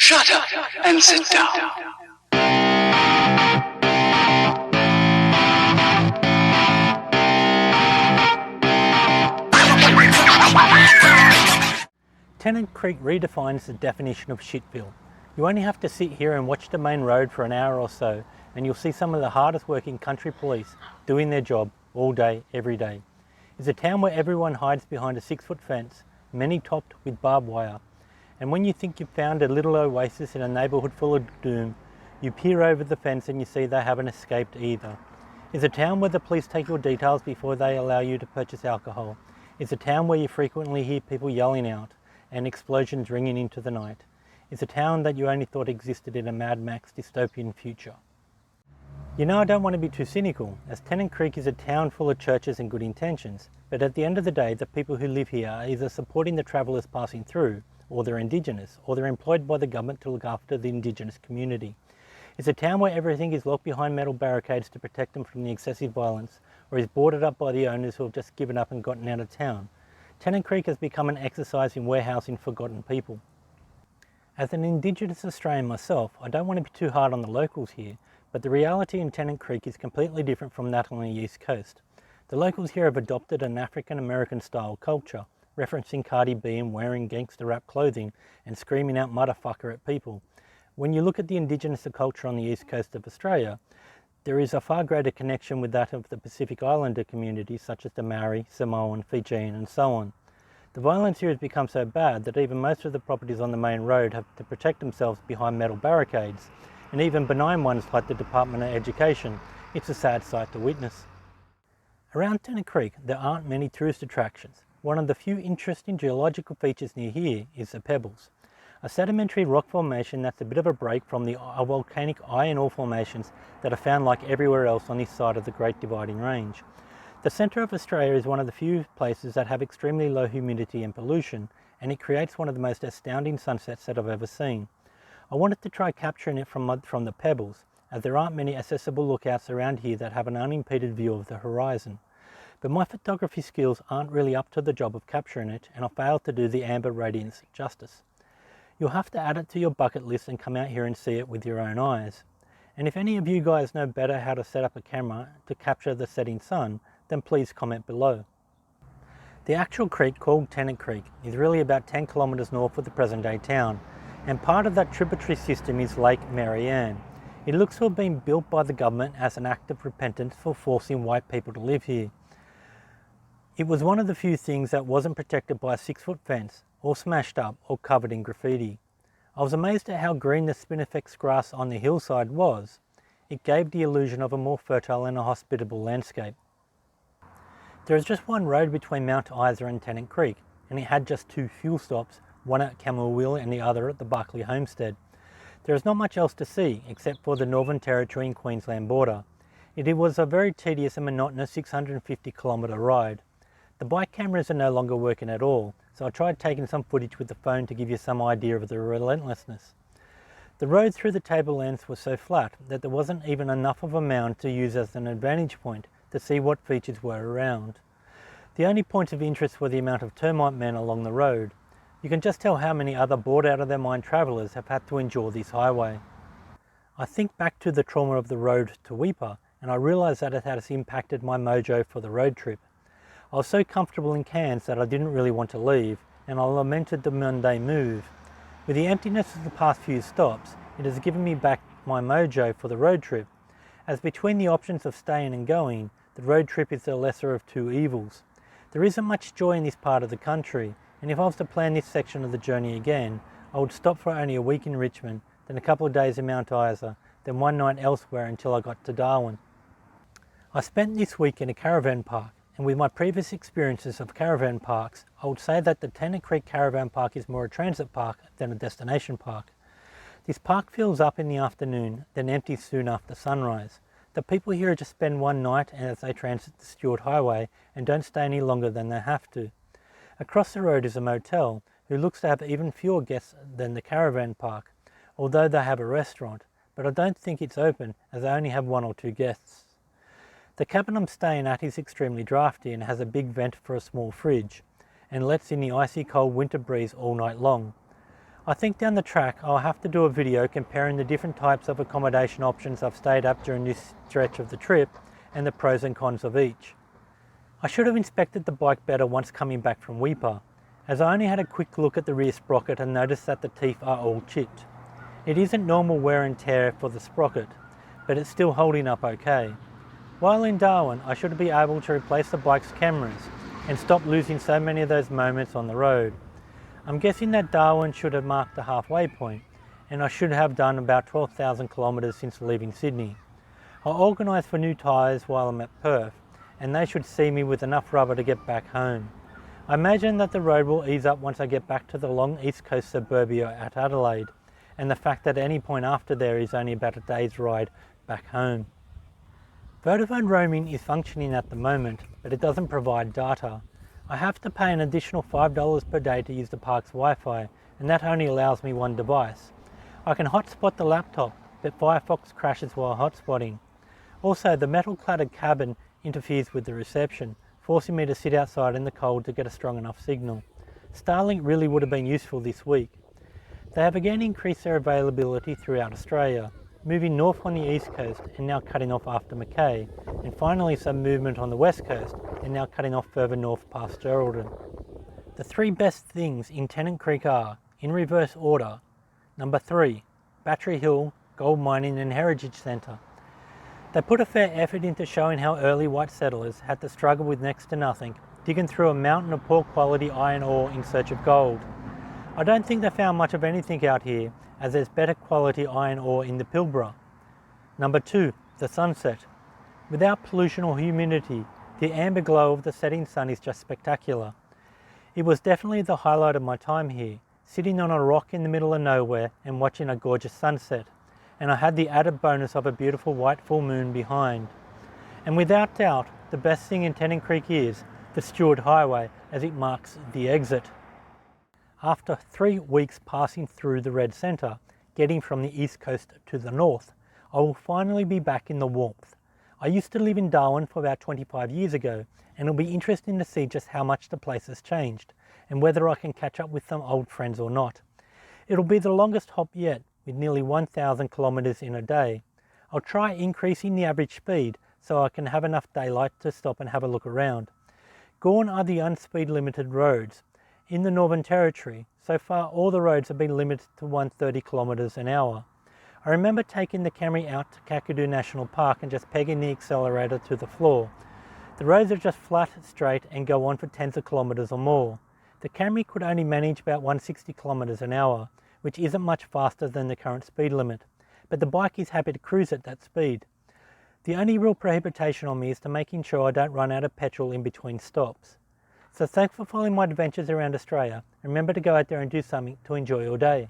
Shut up and sit down. Tennant Creek redefines the definition of shitville. You only have to sit here and watch the main road for an hour or so and you'll see some of the hardest working country police doing their job all day, every day. It's a town where everyone hides behind a 6-foot fence, many topped with barbed wire. And when you think you've found a little oasis in a neighbourhood full of doom, you peer over the fence and you see they haven't escaped either. It's a town where the police take your details before they allow you to purchase alcohol. It's a town where you frequently hear people yelling out and explosions ringing into the night. It's a town that you only thought existed in a Mad Max dystopian future. You know, I don't want to be too cynical, as Tennant Creek is a town full of churches and good intentions, but at the end of the day, the people who live here are either supporting the travellers passing through, or they're Indigenous, or they're employed by the government to look after the Indigenous community. It's a town where everything is locked behind metal barricades to protect them from the excessive violence, or is boarded up by the owners who have just given up and gotten out of town. Tennant Creek has become an exercise in warehousing forgotten people. As an Indigenous Australian myself, I don't want to be too hard on the locals here, but the reality in Tennant Creek is completely different from that on the East Coast. The locals here have adopted an African American style culture, referencing Cardi B and wearing gangster rap clothing and screaming out motherfucker at people. When you look at the Indigenous culture on the East Coast of Australia, there is a far greater connection with that of the Pacific Islander communities such as the Maori, Samoan, Fijian and so on. The violence here has become so bad that even most of the properties on the main road have to protect themselves behind metal barricades, and even benign ones like the Department of Education. It's a sad sight to witness. Around Tennant Creek there aren't many tourist attractions. One of the few interesting geological features near here is the Pebbles, a sedimentary rock formation that's a bit of a break from the volcanic iron ore formations that are found like everywhere else on this side of the Great Dividing Range. The centre of Australia is one of the few places that have extremely low humidity and pollution, and it creates one of the most astounding sunsets that I've ever seen. I wanted to try capturing it from the Pebbles, as there aren't many accessible lookouts around here that have an unimpeded view of the horizon. But my photography skills aren't really up to the job of capturing it, and I failed to do the amber radiance justice. You'll have to add it to your bucket list and come out here and see it with your own eyes. And if any of you guys know better how to set up a camera to capture the setting sun, then please comment below. The actual creek, called Tennant Creek, is really about 10 kilometres north of the present day town, and part of that tributary system is Lake Marianne. It looks to have been built by the government as an act of repentance for forcing white people to live here. It was one of the few things that wasn't protected by a 6-foot fence, or smashed up, or covered in graffiti. I was amazed at how green the spinifex grass on the hillside was. It gave the illusion of a more fertile and a hospitable landscape. There is just one road between Mount Isa and Tennant Creek, and it had just 2 fuel stops, one at Camel Wheel and the other at the Barkly Homestead. There is not much else to see except for the Northern Territory and Queensland border. It was a very tedious and monotonous 650 kilometre ride. The bike cameras are no longer working at all, so I tried taking some footage with the phone to give you some idea of the relentlessness. The road through the Tablelands was so flat that there wasn't even enough of a mound to use as an advantage point to see what features were around. The only points of interest were the amount of termite men along the road. You can just tell how many other bored out of their mind travellers have had to endure this highway. I think back to the trauma of the road to Weipa, and I realise that it has impacted my mojo for the road trip. I was so comfortable in Cairns that I didn't really want to leave, and I lamented the mundane move. With the emptiness of the past few stops, it has given me back my mojo for the road trip, as between the options of staying and going, the road trip is the lesser of 2 evils. There isn't much joy in this part of the country, and if I was to plan this section of the journey again, I would stop for only a week in Richmond, then a couple of days in Mount Isa, then one night elsewhere until I got to Darwin. I spent this week in a caravan park, and with my previous experiences of caravan parks, I would say that the Tennant Creek Caravan Park is more a transit park than a destination park. This park fills up in the afternoon, then empties soon after sunrise. The people here just spend one night as they transit the Stuart Highway and don't stay any longer than they have to. Across the road is a motel, who looks to have even fewer guests than the caravan park, although they have a restaurant, but I don't think it's open as they only have 1 or 2 guests. The cabin I'm staying at is extremely drafty and has a big vent for a small fridge, and lets in the icy cold winter breeze all night long. I think down the track I'll have to do a video comparing the different types of accommodation options I've stayed at during this stretch of the trip and the pros and cons of each. I should have inspected the bike better once coming back from Weipa, as I only had a quick look at the rear sprocket and noticed that the teeth are all chipped. It isn't normal wear and tear for the sprocket, but it's still holding up okay. While in Darwin, I should be able to replace the bike's cameras and stop losing so many of those moments on the road. I'm guessing that Darwin should have marked the halfway point, and I should have done about 12,000 kilometres since leaving Sydney. I'll organise for new tyres while I'm at Perth, and they should see me with enough rubber to get back home. I imagine that the road will ease up once I get back to the long east coast suburbia at Adelaide, and the fact that any point after there is only about a day's ride back home. Vodafone roaming is functioning at the moment, but it doesn't provide data. I have to pay an additional $5 per day to use the park's Wi-Fi, and that only allows me one device. I can hotspot the laptop, but Firefox crashes while hotspotting. Also, the metal-cladded cabin interferes with the reception, forcing me to sit outside in the cold to get a strong enough signal. Starlink really would have been useful this week. They have again increased their availability throughout Australia, moving north on the east coast and now cutting off after Mackay, and finally some movement on the west coast and now cutting off further north past Geraldton. The three best things in Tennant Creek are, in reverse order: number 3, Battery Hill, Gold Mining and Heritage Centre. They put a fair effort into showing how early white settlers had to struggle with next to nothing, digging through a mountain of poor quality iron ore in search of gold. I don't think they found much of anything out here, as there's better quality iron ore in the Pilbara. Number 2, the sunset. Without pollution or humidity, the amber glow of the setting sun is just spectacular. It was definitely the highlight of my time here, sitting on a rock in the middle of nowhere and watching a gorgeous sunset, and I had the added bonus of a beautiful white full moon behind. And without doubt, the best thing in Tennant Creek is the Stewart Highway, as it marks the exit. After 3 weeks passing through the Red Centre, getting from the east coast to the north, I will finally be back in the warmth. I used to live in Darwin for about 25 years ago, and it'll be interesting to see just how much the place has changed, and whether I can catch up with some old friends or not. It'll be the longest hop yet, with nearly 1,000 kilometres in a day. I'll try increasing the average speed so I can have enough daylight to stop and have a look around. Gone are the unspeed limited roads. In the Northern Territory, so far all the roads have been limited to 130 kilometres an hour. I remember taking the Camry out to Kakadu National Park and just pegging the accelerator to the floor. The roads are just flat, straight and go on for tens of kilometres or more. The Camry could only manage about 160 kilometres an hour, which isn't much faster than the current speed limit, but the bike is happy to cruise at that speed. The only real prohibition on me is to making sure I don't run out of petrol in between stops. So thanks for following my adventures around Australia. Remember to go out there and do something to enjoy your day.